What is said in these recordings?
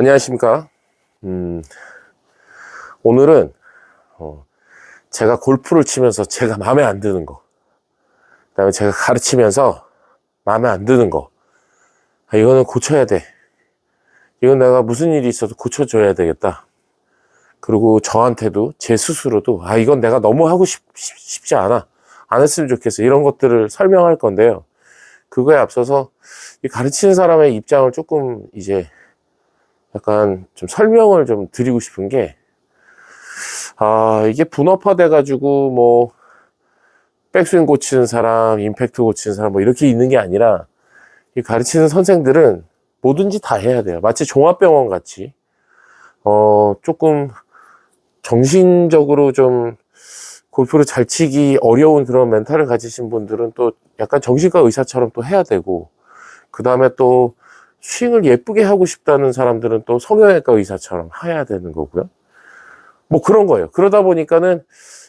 안녕하십니까. 오늘은 제가 골프를 치면서 제가 마음에 안 드는 거, 그 다음에 제가 가르치면서 마음에 안 드는 거, 이거는 고쳐야 돼. 이건 내가 무슨 일이 있어도 고쳐줘야 되겠다. 그리고 저한테도 제 스스로도 이건 내가 너무 하고 싶지 않아, 안 했으면 좋겠어, 이런 것들을 설명할 건데요. 그거에 앞서서 이 가르치는 사람의 입장을 조금 이제 약간 좀 설명을 좀 드리고 싶은 게, 이게 분업화 돼가지고 뭐 백스윙 고치는 사람, 임팩트 고치는 사람 뭐 이렇게 있는 게 아니라, 이 가르치는 선생들은 뭐든지 다 해야 돼요. 마치 종합병원 같이 조금 정신적으로 좀 골프를 잘 치기 어려운 그런 멘탈을 가지신 분들은 또 약간 정신과 의사처럼 또 해야 되고, 그 다음에 또 스윙을 예쁘게 하고 싶다는 사람들은 또 성형외과 의사처럼 해야 되는 거고요. 뭐 그런 거예요. 그러다 보니까는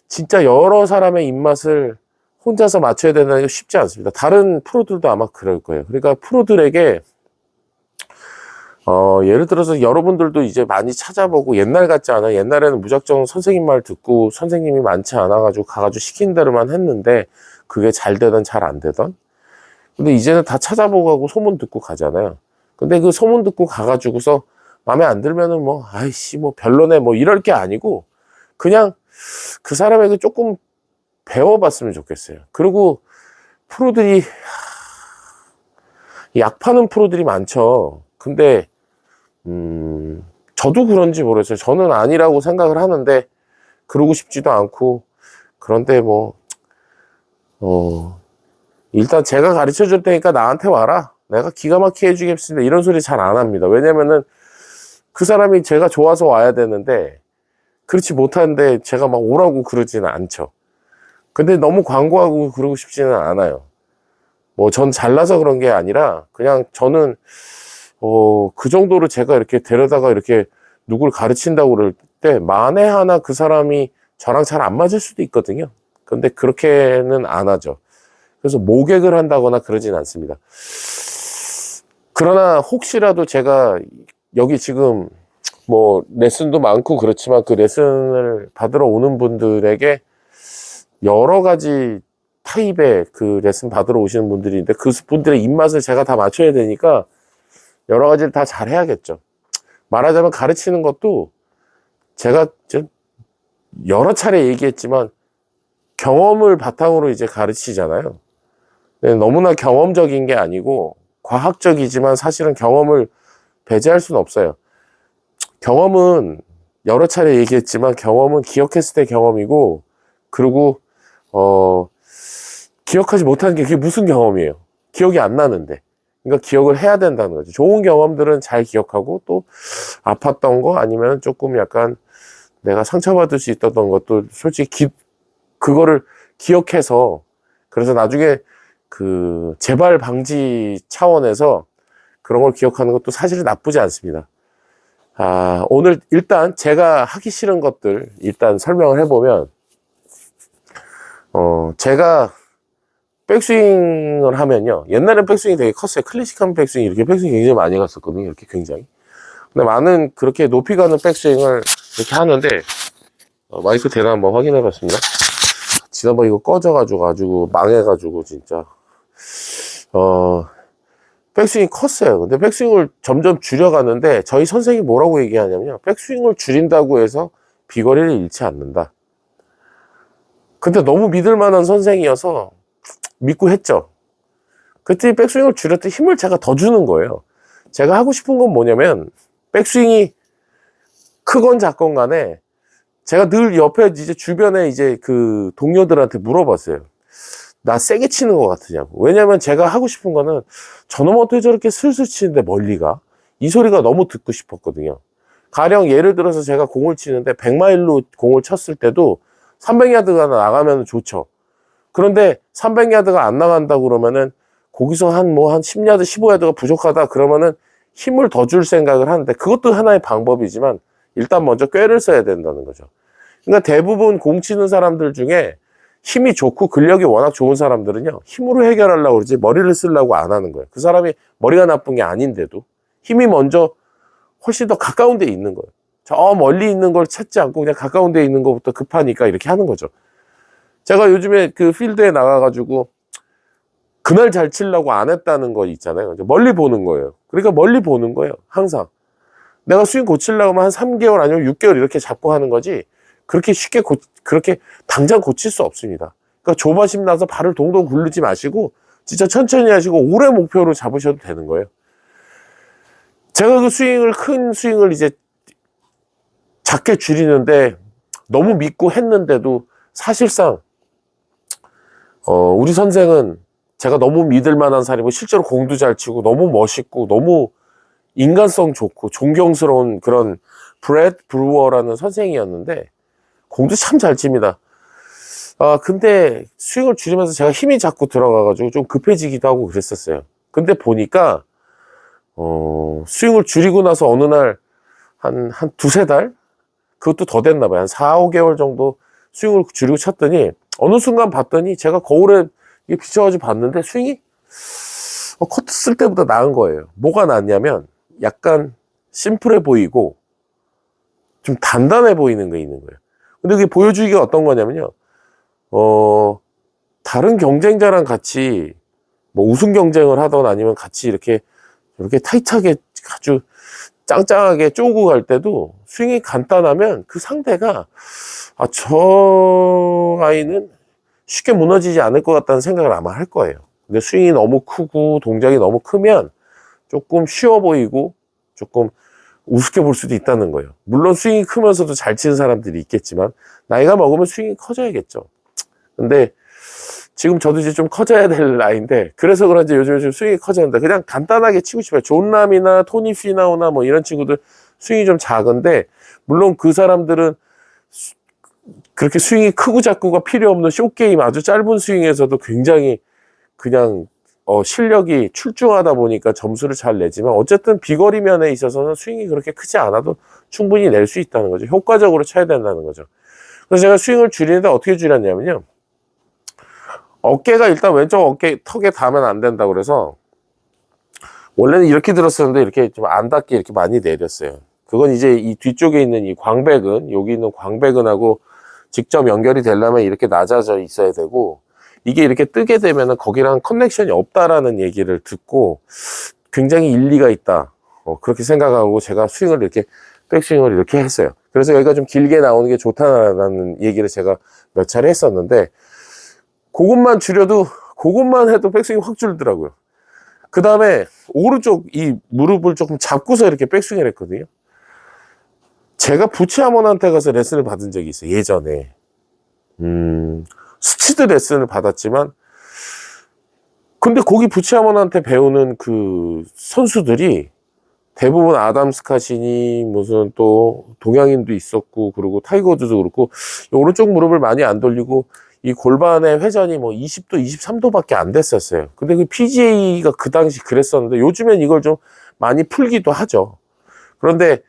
진짜 여러 사람의 입맛을 혼자서 맞춰야 되는 게 쉽지 않습니다. 다른 프로들도 아마 그럴 거예요. 그러니까 프로들에게 예를 들어서 여러분들도 이제 많이 찾아보고, 옛날 같지 않아요. 옛날에는 무작정 선생님 말 듣고 선생님이 많지 않아가지고 가가지고 시킨 대로만 했는데 그게 잘 되든 잘 안 되든. 근데 이제는 다 찾아보고 소문 듣고 가잖아요. 근데 그 소문 듣고 가가지고서 마음에 안 들면은 뭐 아이씨 뭐 별로네 뭐 이럴 게 아니고, 그냥 그 사람에게 조금 배워봤으면 좋겠어요. 그리고 프로들이 약 파는 프로들이 많죠. 근데 저도 그런지 모르겠어요. 저는 아니라고 생각을 하는데 그러고 싶지도 않고. 그런데 뭐 일단 제가 가르쳐 줄 테니까 나한테 와라, 내가 기가 막히게 해주겠습니다, 이런 소리 잘 안 합니다. 왜냐면은 그 사람이 제가 좋아서 와야 되는데, 그렇지 못하는데 제가 막 오라고 그러지는 않죠. 근데 너무 광고하고 그러고 싶지는 않아요. 뭐 전 잘나서 그런 게 아니라, 그냥 저는 그 정도로 제가 이렇게 데려다가 이렇게 누굴 가르친다고 그럴 때 만에 하나 그 사람이 저랑 잘 안 맞을 수도 있거든요. 근데 그렇게는 안 하죠. 그래서 모객을 한다거나 그러진 않습니다. 그러나 혹시라도 제가 여기 지금 뭐 레슨도 많고 그렇지만, 그 레슨을 받으러 오는 분들에게 여러 가지 타입의 그 레슨 받으러 오시는 분들이 있는데, 그 분들의 입맛을 제가 다 맞춰야 되니까 여러 가지를 다 잘 해야겠죠. 말하자면 가르치는 것도 제가 여러 차례 얘기했지만 경험을 바탕으로 이제 가르치잖아요. 너무나 경험적인 게 아니고 과학적이지만 사실은 경험을 배제할 수는 없어요. 경험은 여러 차례 얘기했지만 경험은 기억했을 때 경험이고, 그리고 기억하지 못하는 게 그게 무슨 경험이에요? 기억이 안 나는데. 그러니까 기억을 해야 된다는 거죠. 좋은 경험들은 잘 기억하고, 또 아팠던 거 아니면 조금 약간 내가 상처받을 수 있었던 것도 솔직히 그거를 기억해서, 그래서 나중에 그 재발 방지 차원에서 그런 걸 기억하는 것도 사실은 나쁘지 않습니다. 오늘 일단 제가 하기 싫은 것들 일단 설명을 해보면, 제가 백스윙을 하면요, 옛날엔 백스윙이 되게 컸어요. 클래식한 백스윙, 이렇게 백스윙 굉장히 많이 갔었거든요. 이렇게 굉장히. 근데 많은 그렇게 높이 가는 백스윙을 이렇게 하는데, 마이크 대나 한번 확인해 봤습니다. 지난번 이거 꺼져가지고 망해가지고 진짜 백스윙이 컸어요. 근데 백스윙을 점점 줄여가는데, 저희 선생님이 뭐라고 얘기하냐면요, 백스윙을 줄인다고 해서 비거리를 잃지 않는다. 근데 너무 믿을 만한 선생이어서 믿고 했죠. 그때 백스윙을 줄였더니 힘을 제가 더 주는 거예요. 제가 하고 싶은 건 뭐냐면, 백스윙이 크건 작건 간에 제가 늘 옆에 이제 주변에 이제 그 동료들한테 물어봤어요. 나 세게 치는 것 같으냐고. 왜냐면 제가 하고 싶은 거는, 저놈 어떻게 저렇게 슬슬 치는데 멀리 가? 이 소리가 너무 듣고 싶었거든요. 가령 예를 들어서 제가 공을 치는데 100마일로 공을 쳤을 때도 300야드가 나가면 좋죠. 그런데 300야드가 안 나간다고 그러면은, 거기서 한 10야드, 15야드가 부족하다 그러면은 힘을 더 줄 생각을 하는데, 그것도 하나의 방법이지만 일단 먼저 꾀를 써야 된다는 거죠. 그러니까 대부분 공 치는 사람들 중에 힘이 좋고 근력이 워낙 좋은 사람들은요, 힘으로 해결하려고 그러지 머리를 쓰려고 안 하는 거예요. 그 사람이 머리가 나쁜 게 아닌데도 힘이 먼저 훨씬 더 가까운 데 있는 거예요. 저 멀리 있는 걸 찾지 않고 그냥 가까운 데 있는 것부터 급하니까 이렇게 하는 거죠. 제가 요즘에 그 필드에 나가가지고 그날 잘 치려고 안 했다는 거 있잖아요. 멀리 보는 거예요. 그러니까 멀리 보는 거예요. 항상. 내가 스윙 고치려고 하면 한 3개월 아니면 6개월 이렇게 잡고 하는 거지, 그렇게 쉽게 그렇게 당장 고칠 수 없습니다. 그러니까 조바심 나서 발을 동동 굴르지 마시고 진짜 천천히 하시고 오래 목표로 잡으셔도 되는 거예요. 제가 그 큰 스윙을 이제 작게 줄이는데 너무 믿고 했는데도 사실상 우리 선생은 제가 너무 믿을 만한 사람이고 실제로 공도 잘 치고 너무 멋있고 너무 인간성 좋고 존경스러운 그런 브렛 브루어라는 선생이었는데 공도 참 잘 칩니다. 근데 스윙을 줄이면서 제가 힘이 자꾸 들어가가지고 좀 급해지기도 하고 그랬었어요. 근데 보니까 스윙을 줄이고 나서 어느 날 한 두세 달? 그것도 더 됐나 봐요. 한 4, 5개월 정도 스윙을 줄이고 쳤더니 어느 순간 봤더니 제가 거울에 비춰가지고 봤는데 스윙이 커트 쓸 때보다 나은 거예요. 뭐가 낫냐면 약간 심플해 보이고 좀 단단해 보이는 게 있는 거예요. 근데 그게 보여주기가 어떤 거냐면요. 다른 경쟁자랑 같이 뭐 우승 경쟁을 하던 아니면 같이 이렇게 타이트하게 아주 짱짱하게 쪼고 갈 때도 스윙이 간단하면 그 상대가 저 아이는 쉽게 무너지지 않을 것 같다는 생각을 아마 할 거예요. 근데 스윙이 너무 크고 동작이 너무 크면 조금 쉬워 보이고 조금 우습게 볼 수도 있다는 거예요. 물론 스윙이 크면서도 잘 치는 사람들이 있겠지만 나이가 먹으면 스윙이 커져야겠죠. 근데 지금 저도 이제 좀 커져야 될 나이인데 그래서 그런지 요즘에 좀 스윙이 커졌는데 그냥 간단하게 치고 싶어요. 존 람이나 토니 피나우나 뭐 이런 친구들 스윙이 좀 작은데 물론 그 사람들은 그렇게 스윙이 크고 작고가 필요 없는 숏게임 아주 짧은 스윙에서도 굉장히 그냥 실력이 출중하다 보니까 점수를 잘 내지만 어쨌든 비거리 면에 있어서는 스윙이 그렇게 크지 않아도 충분히 낼 수 있다는 거죠. 효과적으로 쳐야 된다는 거죠. 그래서 제가 스윙을 줄이는데 어떻게 줄였냐면요. 어깨가 일단 왼쪽 어깨 턱에 닿으면 안 된다고 그래서 원래는 이렇게 들었었는데 이렇게 좀 안 닿게 이렇게 많이 내렸어요. 그건 이제 이 뒤쪽에 있는 이 광배근, 여기 있는 광배근하고 직접 연결이 되려면 이렇게 낮아져 있어야 되고 이게 이렇게 뜨게 되면은 거기랑 커넥션이 없다라는 얘기를 듣고 굉장히 일리가 있다. 그렇게 생각하고 제가 스윙을 이렇게 백스윙을 이렇게 했어요. 그래서 여기가 좀 길게 나오는 게 좋다라는 얘기를 제가 몇 차례 했었는데 그것만 줄여도 그것만 해도 백스윙이 확 줄더라고요. 그 다음에 오른쪽 이 무릎을 조금 잡고서 이렇게 백스윙을 했거든요. 제가 부치아몬한테 가서 레슨을 받은 적이 있어요. 예전에 스치드 레슨을 받았지만 근데 거기 부치아몬한테 배우는 그 선수들이 대부분 아담 스카시니 무슨 또 동양인도 있었고 그리고 타이거즈도 그렇고 오른쪽 무릎을 많이 안 돌리고 이 골반의 회전이 뭐 20도, 23도밖에 안 됐었어요. 근데 그 PGA가 그 당시 그랬었는데 요즘엔 이걸 좀 많이 풀기도 하죠. 그런데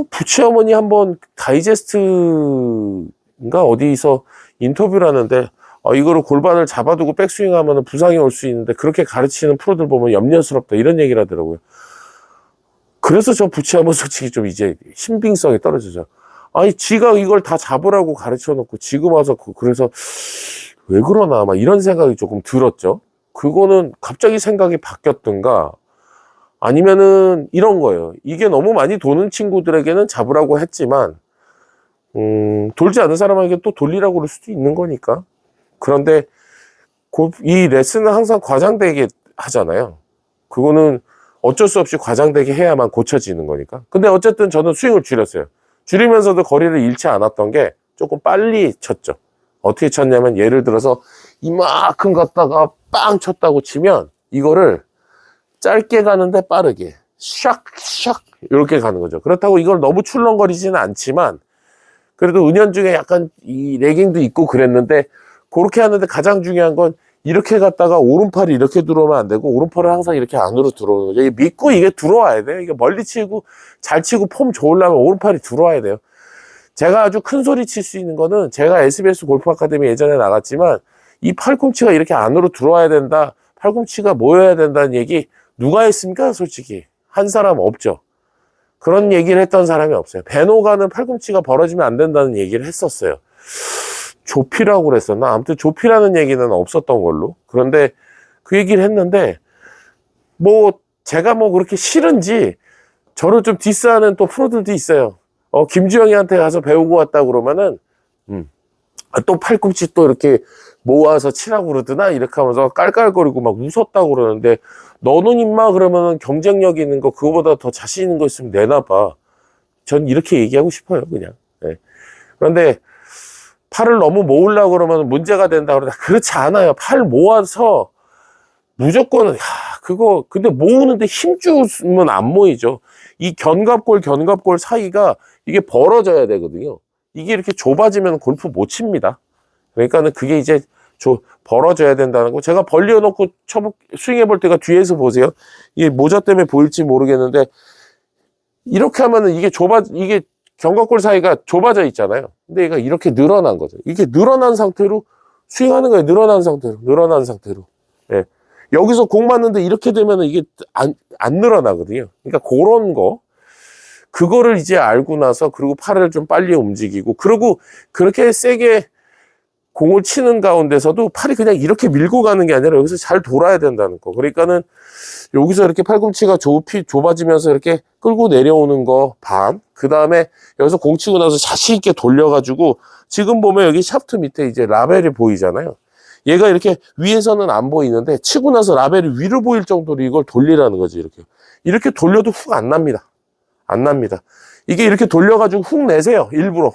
부치어머니 한번 다이제스트인가 어디서 인터뷰를 하는데 이거를 골반을 잡아두고 백스윙 하면 부상이 올 수 있는데 그렇게 가르치는 프로들 보면 염려스럽다 이런 얘기를 하더라고요. 그래서 저 부치어머니 솔직히 좀 이제 신빙성이 떨어지죠. 아니 지가 이걸 다 잡으라고 가르쳐 놓고 지금 와서 그래서 왜 그러나 막 이런 생각이 조금 들었죠. 그거는 갑자기 생각이 바뀌었던가 아니면은 이런 거예요. 이게 너무 많이 도는 친구들에게는 잡으라고 했지만 돌지 않는 사람에게 또 돌리라고 그럴 수도 있는 거니까. 그런데 이 레슨은 항상 과장되게 하잖아요. 그거는 어쩔 수 없이 과장되게 해야만 고쳐지는 거니까. 근데 어쨌든 저는 스윙을 줄였어요. 줄이면서도 거리를 잃지 않았던 게 조금 빨리 쳤죠. 어떻게 쳤냐면 예를 들어서 이만큼 갔다가 빵 쳤다고 치면 이거를 짧게 가는데 빠르게 샥샥 이렇게 가는 거죠. 그렇다고 이걸 너무 출렁거리지는 않지만 그래도 은연중에 약간 이 레깅도 있고 그랬는데 그렇게 하는데 가장 중요한 건 이렇게 갔다가 오른팔이 이렇게 들어오면 안 되고 오른팔은 항상 이렇게 안으로 들어오는 거죠. 믿고 이게 들어와야 돼요. 이게 멀리 치고 잘 치고 폼 좋으려면 오른팔이 들어와야 돼요. 제가 아주 큰 소리 칠 수 있는 거는 제가 SBS 골프 아카데미 예전에 나갔지만 이 팔꿈치가 이렇게 안으로 들어와야 된다. 팔꿈치가 모여야 된다는 얘기 누가 했습니까? 솔직히 한 사람 없죠. 그런 얘기를 했던 사람이 없어요. 배노가는 팔꿈치가 벌어지면 안 된다는 얘기를 했었어요. 조피라고 그랬었나? 아무튼 조피라는 얘기는 없었던 걸로. 그런데 그 얘기를 했는데, 뭐, 제가 뭐 그렇게 싫은지, 저를 좀 디스하는 또 프로들도 있어요. 김주영이한테 가서 배우고 왔다 그러면은, 또 팔꿈치 또 이렇게 모아서 치라고 그러더나? 이렇게 하면서 깔깔거리고 막 웃었다고 그러는데, 너는 임마 그러면은 경쟁력 있는 거, 그거보다 더 자신 있는 거 있으면 내놔봐. 전 이렇게 얘기하고 싶어요, 그냥. 네. 그런데, 팔을 너무 모으려고 그러면 문제가 된다 그러다. 그렇지 않아요. 팔 모아서 무조건, 그거, 근데 모으는데 힘 주면 안 모이죠. 이 견갑골 사이가 이게 벌어져야 되거든요. 이게 이렇게 좁아지면 골프 못 칩니다. 그러니까는 그게 이제 벌어져야 된다는 거. 제가 벌려놓고 스윙해 볼 때가 뒤에서 보세요. 이게 모자 때문에 보일지 모르겠는데, 이렇게 하면은 이게 견갑골 사이가 좁아져 있잖아요. 근데 얘가 이렇게 늘어난 거죠. 이게 늘어난 상태로 스윙하는 거예요. 늘어난 상태로. 예. 여기서 공 맞는데 이렇게 되면은 이게 안 늘어나거든요. 그러니까 그런 거. 그거를 이제 알고 나서, 그리고 팔을 좀 빨리 움직이고, 그리고 그렇게 세게 공을 치는 가운데서도 팔이 그냥 이렇게 밀고 가는 게 아니라 여기서 잘 돌아야 된다는 거. 그러니까는 여기서 이렇게 팔꿈치가 좁아지면서 이렇게 끌고 내려오는 거 반. 그 다음에 여기서 공 치고 나서 자신 있게 돌려가지고, 지금 보면 여기 샤프트 밑에 이제 라벨이 보이잖아요. 얘가 이렇게 위에서는 안 보이는데 치고 나서 라벨이 위로 보일 정도로 이걸 돌리라는 거지. 이렇게 돌려도 훅 안 납니다. 이게 이렇게 돌려가지고 훅 내세요. 일부러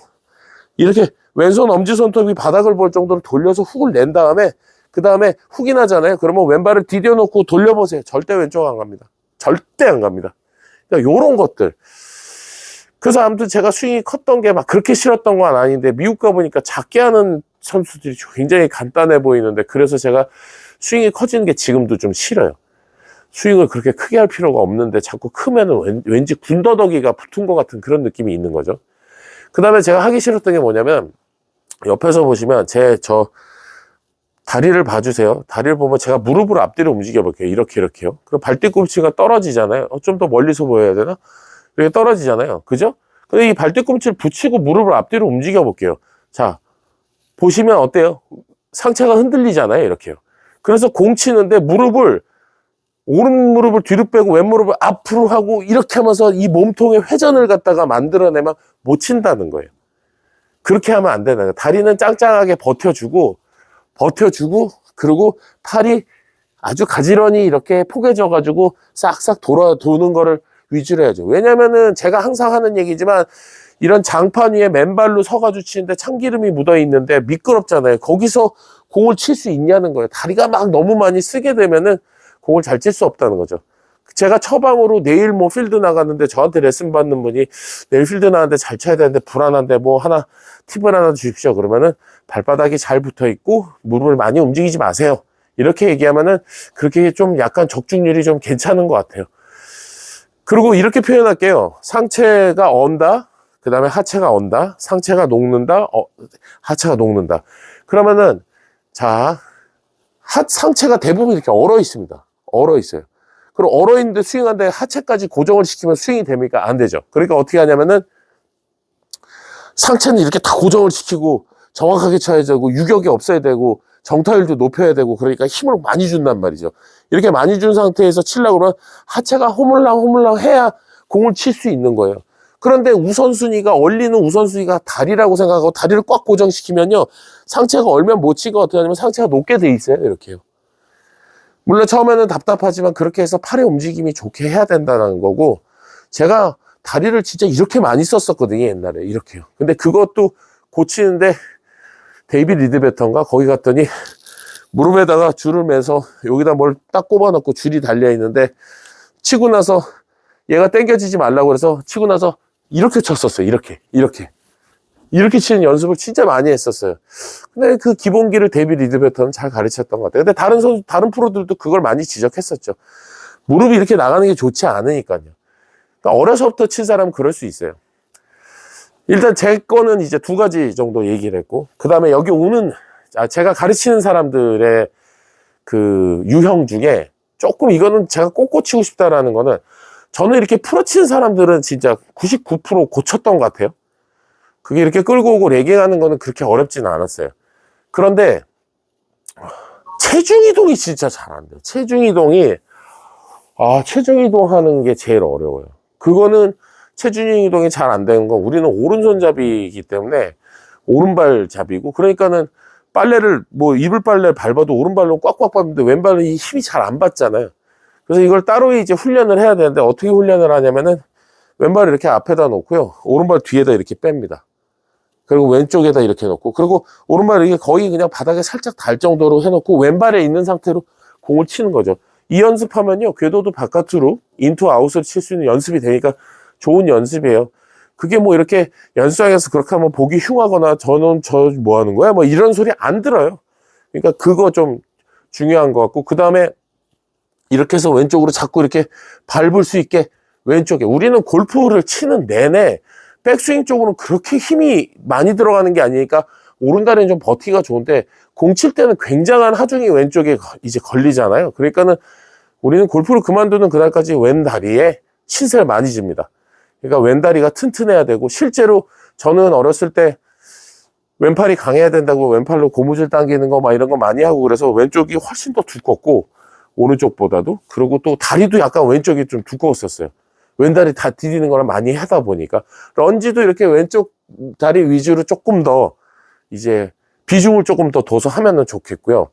이렇게 왼손 엄지손톱이 바닥을 볼 정도로 돌려서 훅을 낸 다음에, 그 다음에 훅이 나잖아요. 그러면 왼발을 디뎌놓고 돌려보세요. 절대 왼쪽 안 갑니다. 절대 안 갑니다. 그러니까 요런 것들. 그래서 아무튼 제가 스윙이 컸던 게 막 그렇게 싫었던 건 아닌데, 미국 가보니까 작게 하는 선수들이 굉장히 간단해 보이는데, 그래서 제가 스윙이 커지는 게 지금도 좀 싫어요. 스윙을 그렇게 크게 할 필요가 없는데 자꾸 크면은 왠지 군더더기가 붙은 것 같은 그런 느낌이 있는 거죠. 그 다음에 제가 하기 싫었던 게 뭐냐면, 옆에서 보시면 저 다리를 봐주세요. 다리를 보면 제가 무릎을 앞뒤로 움직여 볼게요. 이렇게요. 그럼 발뒤꿈치가 떨어지잖아요. 좀 더 멀리서 보여야 되나? 이렇게 떨어지잖아요. 그죠? 근데 이 발뒤꿈치를 붙이고 무릎을 앞뒤로 움직여 볼게요. 자, 보시면 어때요? 상체가 흔들리잖아요. 이렇게요. 그래서 공 치는데 오른 무릎을 뒤로 빼고 왼 무릎을 앞으로 하고 이렇게 하면서 이 몸통의 회전을 갖다가 만들어내면 못 친다는 거예요. 그렇게 하면 안 되는 거예요. 다리는 짱짱하게 버텨주고, 그리고 팔이 아주 가지런히 이렇게 포개져가지고 싹싹 도는 거를 위주로 해야죠. 왜냐면은 제가 항상 하는 얘기지만, 이런 장판 위에 맨발로 서가지고 치는데 참기름이 묻어 있는데 미끄럽잖아요. 거기서 공을 칠 수 있냐는 거예요. 다리가 막 너무 많이 쓰게 되면은 공을 잘 칠 수 없다는 거죠. 제가 처방으로 내일 뭐 필드 나갔는데 저한테 레슨 받는 분이, 내일 필드 나갔는데 잘 쳐야 되는데 불안한데 뭐 팁을 하나 주십시오. 그러면은 발바닥이 잘 붙어 있고 무릎을 많이 움직이지 마세요. 이렇게 얘기하면은 그렇게 좀 약간 적중률이 좀 괜찮은 것 같아요. 그리고 이렇게 표현할게요. 상체가 언다, 그 다음에 하체가 언다, 상체가 녹는다, 하체가 녹는다. 그러면은, 자, 상체가 대부분 이렇게 얼어 있습니다. 얼어 있어요. 그리고 얼어 있는데 스윙하는데 하체까지 고정을 시키면 스윙이 됩니까? 안 되죠. 그러니까 어떻게 하냐면은, 상체는 이렇게 다 고정을 시키고 정확하게 쳐야 되고 유격이 없어야 되고 정타율도 높여야 되고, 그러니까 힘을 많이 준단 말이죠. 이렇게 많이 준 상태에서 치려고 그러면 하체가 호물랑 해야 공을 칠 수 있는 거예요. 그런데 얼리는 우선순위가 다리라고 생각하고 다리를 꽉 고정시키면요, 상체가 얼면 못 치고 어떻게 하냐면 상체가 높게 돼 있어요. 이렇게요. 물론 처음에는 답답하지만 그렇게 해서 팔의 움직임이 좋게 해야 된다는 거고, 제가 다리를 진짜 이렇게 많이 썼었거든요. 옛날에 이렇게요. 근데 그것도 고치는데 데이빗 리드베턴가 거기 갔더니 무릎에다가 줄을 매서 여기다 뭘 딱 꼽아 놓고 줄이 달려 있는데, 치고 나서 얘가 당겨지지 말라고 그래서 치고 나서 이렇게 쳤었어요. 이렇게 치는 연습을 진짜 많이 했었어요. 근데 그 기본기를 데이빗 리드베턴은 잘 가르쳤던 것 같아요. 근데 다른 프로들도 그걸 많이 지적했었죠. 무릎이 이렇게 나가는 게 좋지 않으니까요. 그러니까 어려서부터 친 사람은 그럴 수 있어요. 일단 제 거는 이제 2가지 정도 얘기를 했고, 그 다음에 여기 오는, 제가 가르치는 사람들의 그 유형 중에 조금 이거는 제가 꼭 고치고 싶다라는 거는, 저는 이렇게 풀어치는 사람들은 진짜 99% 고쳤던 것 같아요. 그게 이렇게 끌고 오고 레깅하는 거는 그렇게 어렵지는 않았어요. 그런데 체중 이동이 진짜 잘 안 돼요. 체중 이동이 체중 이동하는 게 제일 어려워요. 그거는 체중 이동이 잘 안 되는 건 우리는 오른손잡이이기 때문에 오른발잡이고, 그러니까는 빨래를 뭐 이불 빨래 밟아도 오른발로 꽉꽉 밟는데 왼발은 이 힘이 잘 안 받잖아요. 그래서 이걸 따로 이제 훈련을 해야 되는데 어떻게 훈련을 하냐면은 왼발을 이렇게 앞에다 놓고요, 오른발 뒤에다 이렇게 뺍니다. 그리고 왼쪽에다 이렇게 놓고, 그리고 오른발을 이게 거의 그냥 바닥에 살짝 닿을 정도로 해놓고 왼발에 있는 상태로 공을 치는 거죠. 이 연습하면요, 궤도도 바깥으로 인투 아웃을 칠 수 있는 연습이 되니까 좋은 연습이에요. 그게 뭐 이렇게 연습장에서 그렇게 하면 보기 흉하거나 저는 저 뭐 하는 거야? 뭐 이런 소리 안 들어요. 그러니까 그거 좀 중요한 것 같고, 그 다음에 이렇게 해서 왼쪽으로 자꾸 이렇게 밟을 수 있게 왼쪽에, 우리는 골프를 치는 내내 백스윙 쪽으로는 그렇게 힘이 많이 들어가는 게 아니니까 오른다리는 좀 버티기가 좋은데, 공 칠 때는 굉장한 하중이 왼쪽에 이제 걸리잖아요. 그러니까는 우리는 골프를 그만두는 그날까지 왼다리에 신세를 많이 집니다. 그러니까 왼다리가 튼튼해야 되고, 실제로 저는 어렸을 때 왼팔이 강해야 된다고 왼팔로 고무줄 당기는 거 막 이런 거 많이 하고, 그래서 왼쪽이 훨씬 더 두껍고 오른쪽보다도, 그리고 또 다리도 약간 왼쪽이 좀 두꺼웠었어요. 왼다리 다 디디는 거를 많이 하다 보니까 런지도 이렇게 왼쪽 다리 위주로 조금 더 이제 비중을 조금 더 둬서 하면은 좋겠고요.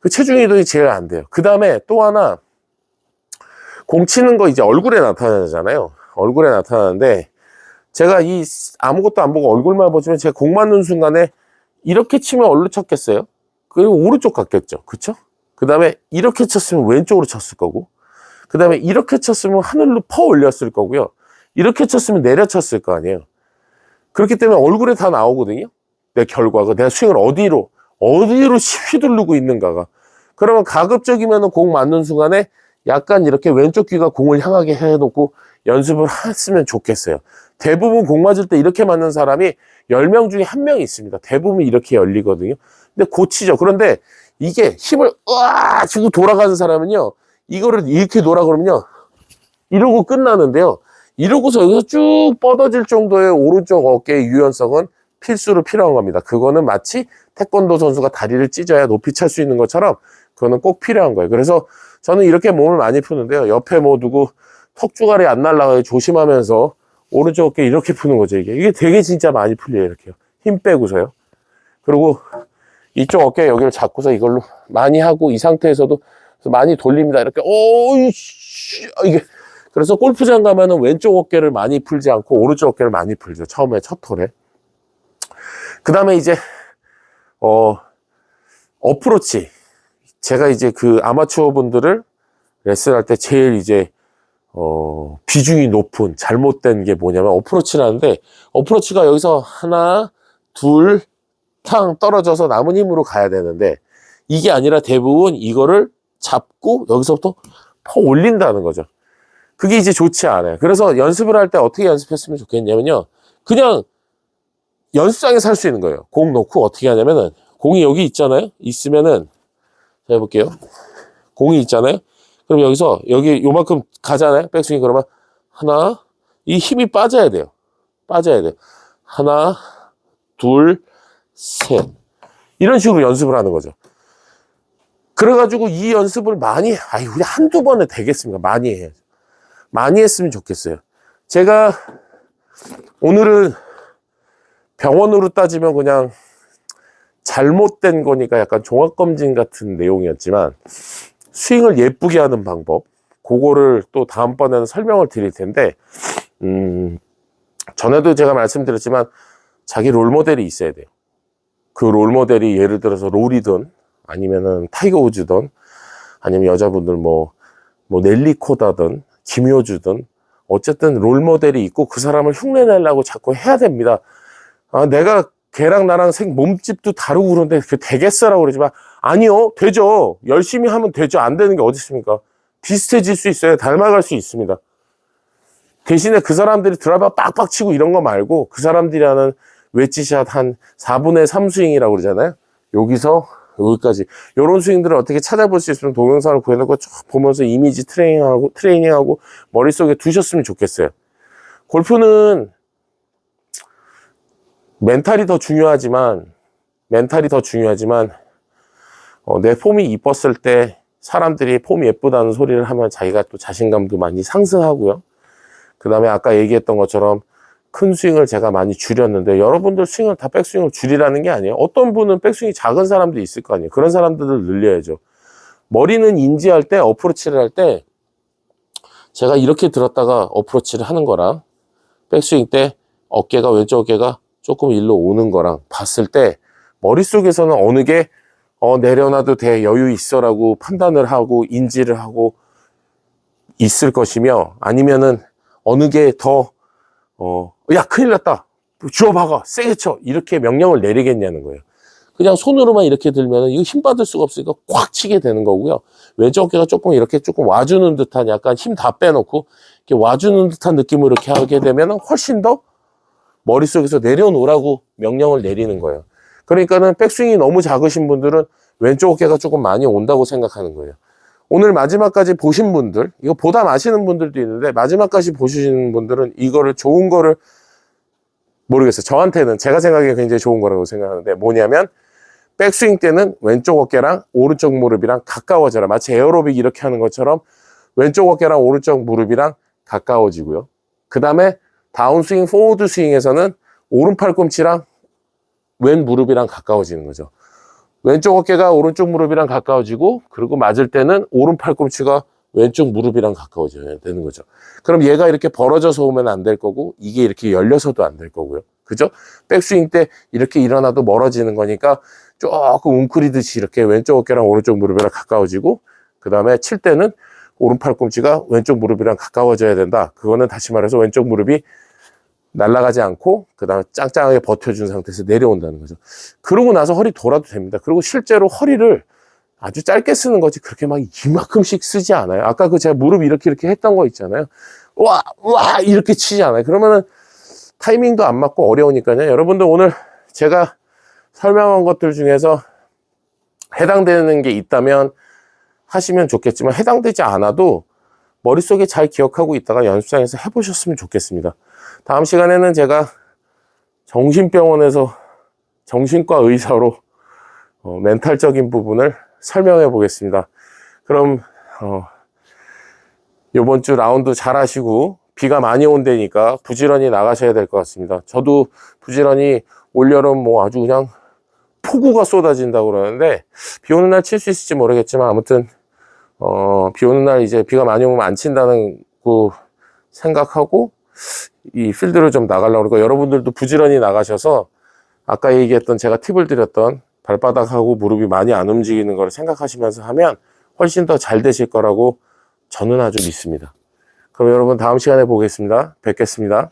그 체중 이동이 제일 안 돼요. 그 다음에 또 하나, 공 치는 거 이제 얼굴에 나타나잖아요. 얼굴에 나타나는데, 제가 이 아무것도 안 보고 얼굴만 보시면 제가 공 맞는 순간에 이렇게 치면 어디로 쳤겠어요? 그리고 오른쪽 갔겠죠. 그쵸? 그 다음에 이렇게 쳤으면 왼쪽으로 쳤을 거고, 그 다음에 이렇게 쳤으면 하늘로 퍼 올렸을 거고요, 이렇게 쳤으면 내려쳤을 거 아니에요. 그렇기 때문에 얼굴에 다 나오거든요. 내 결과가, 내가 스윙을 어디로 휘두르고 있는가가. 그러면 가급적이면 공 맞는 순간에 약간 이렇게 왼쪽 귀가 공을 향하게 해놓고 연습을 했으면 좋겠어요. 대부분 공 맞을 때 이렇게 맞는 사람이 10명 중에 1명이 있습니다. 대부분 이렇게 열리거든요. 근데 고치죠. 그런데 이게 힘을 으아 주고 돌아가는 사람은요, 이거를 이렇게 놓으라 그러면요, 이러고 끝나는데요, 이러고서 여기서 쭉 뻗어질 정도의 오른쪽 어깨의 유연성은 필수로 필요한 겁니다. 그거는 마치 태권도 선수가 다리를 찢어야 높이 찰 수 있는 것처럼 그거는 꼭 필요한 거예요. 그래서 저는 이렇게 몸을 많이 푸는데요, 옆에 뭐 누구 턱주갈이 안 날아가게 조심하면서 오른쪽 어깨 이렇게 푸는 거죠. 이게 되게 진짜 많이 풀려요. 이렇게요. 힘 빼고서요. 그리고 이쪽 어깨 여기를 잡고서 이걸로 많이 하고, 이 상태에서도 많이 돌립니다. 이렇게 이게, 그래서 골프장 가면은 왼쪽 어깨를 많이 풀지 않고 오른쪽 어깨를 많이 풀죠. 처음에 첫 톨에. 그 다음에 이제 어프로치. 제가 이제 그 아마추어 분들을 레슨할 때 제일 이제 비중이 높은 잘못된 게 뭐냐면 어프로치라는데, 어프로치가 여기서 하나 둘 탕 떨어져서 남은 힘으로 가야 되는데, 이게 아니라 대부분 이거를 잡고 여기서부터 퍼 올린다는 거죠. 그게 이제 좋지 않아요. 그래서 연습을 할 때 어떻게 연습했으면 좋겠냐면요, 그냥 연습장에서 할 수 있는 거예요. 공 놓고 어떻게 하냐면은, 공이 여기 있잖아요. 있으면은, 자 해볼게요. 공이 있잖아요. 그럼 여기서 여기 요만큼 가잖아요. 백스윙. 그러면 하나, 이 힘이 빠져야 돼요. 하나, 둘, 셋. 이런 식으로 연습을 하는 거죠. 그래가지고 이 연습을 많이, 우리 한두 번에 되겠습니까? 많이 해야죠. 많이 했으면 좋겠어요. 제가 오늘은 병원으로 따지면 그냥 잘못된 거니까 약간 종합검진 같은 내용이었지만, 스윙을 예쁘게 하는 방법, 그거를 또 다음번에는 설명을 드릴 텐데, 전에도 제가 말씀드렸지만 자기 롤모델이 있어야 돼요. 그 롤모델이 예를 들어서 롤이든 아니면은 타이거 우즈든 아니면 여자분들 뭐 넬리 코다든 김효주든, 어쨌든 롤모델이 있고 그 사람을 흉내내려고 자꾸 해야 됩니다. 내가 걔랑 나랑 몸집도 다르고 그런데 그 되겠어라고 그러지만, 아니요, 되죠. 열심히 하면 되죠. 안 되는 게 어디 있습니까? 비슷해질 수 있어요. 닮아갈 수 있습니다. 대신에 그 사람들이 드라이버 빡빡 치고 이런 거 말고, 그 사람들이 하는 웨지샷 한 4분의 3 스윙이라고 그러잖아요. 여기서 여기까지. 요런 스윙들을 어떻게 찾아볼 수 있으면 동영상을 구해놓고 쭉 보면서 이미지 트레이닝하고 머릿속에 두셨으면 좋겠어요. 골프는 멘탈이 더 중요하지만 내 폼이 이뻤을 때 사람들이 폼이 예쁘다는 소리를 하면 자기가 또 자신감도 많이 상승하고요. 그 다음에 아까 얘기했던 것처럼 큰 스윙을 제가 많이 줄였는데, 여러분들 스윙을 다 백스윙을 줄이라는 게 아니에요. 어떤 분은 백스윙이 작은 사람도 있을 거 아니에요. 그런 사람들을 늘려야죠. 머리는 인지할 때, 어프로치를 할 때 제가 이렇게 들었다가 어프로치를 하는 거랑 백스윙 때 왼쪽 어깨가 조금 일로 오는 거랑 봤을 때 머릿속에서는 어느 게 내려놔도 돼, 여유 있어라고 판단을 하고 인지를 하고 있을 것이며, 아니면은 어느 게 더 야 큰일 났다, 주워박아, 세게 쳐, 이렇게 명령을 내리겠냐는 거예요. 그냥 손으로만 이렇게 들면은 이거 힘 받을 수가 없으니까 꽉 치게 되는 거고요. 왼쪽 어깨가 조금 와주는 듯한, 약간 힘 다 빼놓고 이렇게 와주는 듯한 느낌으로 이렇게 하게 되면은 훨씬 더 머릿속에서 내려놓으라고 명령을 내리는 거예요. 그러니까는 백스윙이 너무 작으신 분들은 왼쪽 어깨가 조금 많이 온다고 생각하는 거예요. 오늘 마지막까지 보신 분들, 이거 보다 마시는 분들도 있는데, 마지막까지 보시는 분들은 이거를 좋은 거를 모르겠어요. 저한테는, 제가 생각에 굉장히 좋은 거라고 생각하는데, 뭐냐면 백스윙 때는 왼쪽 어깨랑 오른쪽 무릎이랑 가까워져라. 마치 에어로빅 이렇게 하는 것처럼 왼쪽 어깨랑 오른쪽 무릎이랑 가까워지고요. 그 다음에 다운스윙, 포워드 스윙에서는 오른 팔꿈치랑 왼 무릎이랑 가까워지는 거죠. 왼쪽 어깨가 오른쪽 무릎이랑 가까워지고, 그리고 맞을 때는 오른 팔꿈치가 왼쪽 무릎이랑 가까워져야 되는 거죠. 그럼 얘가 이렇게 벌어져서 오면 안 될 거고, 이게 이렇게 열려서도 안 될 거고요. 그죠? 백스윙 때 이렇게 일어나도 멀어지는 거니까 조금 웅크리듯이 이렇게 왼쪽 어깨랑 오른쪽 무릎이랑 가까워지고, 그 다음에 칠 때는 오른 팔꿈치가 왼쪽 무릎이랑 가까워져야 된다. 그거는 다시 말해서 왼쪽 무릎이 날아가지 않고 그 다음에 짱짱하게 버텨준 상태에서 내려온다는 거죠. 그러고 나서 허리 돌아도 됩니다. 그리고 실제로 허리를 아주 짧게 쓰는 거지 그렇게 막 이만큼씩 쓰지 않아요. 아까 제가 무릎 이렇게 했던 거 있잖아요. 와 이렇게 치지 않아요. 그러면은 타이밍도 안 맞고 어려우니까요. 여러분들 오늘 제가 설명한 것들 중에서 해당되는 게 있다면 하시면 좋겠지만, 해당되지 않아도 머릿속에 잘 기억하고 있다가 연습장에서 해보셨으면 좋겠습니다. 다음 시간에는 제가 정신병원에서 정신과 의사로 멘탈적인 부분을 설명해 보겠습니다. 그럼 이번 주 라운드 잘 하시고, 비가 많이 온다니까 부지런히 나가셔야 될 것 같습니다. 저도 부지런히 올여름 아주 그냥 폭우가 쏟아진다고 그러는데, 비 오는 날 칠 수 있을지 모르겠지만, 아무튼 비 오는 날 이제 비가 많이 오면 안 친다는 거 생각하고 이 필드를 좀 나가려고 그러고, 여러분들도 부지런히 나가셔서 아까 얘기했던, 제가 팁을 드렸던 발바닥하고 무릎이 많이 안 움직이는 걸 생각하시면서 하면 훨씬 더 잘 되실 거라고 저는 아주 믿습니다. 그럼 여러분 다음 시간에 뵙겠습니다.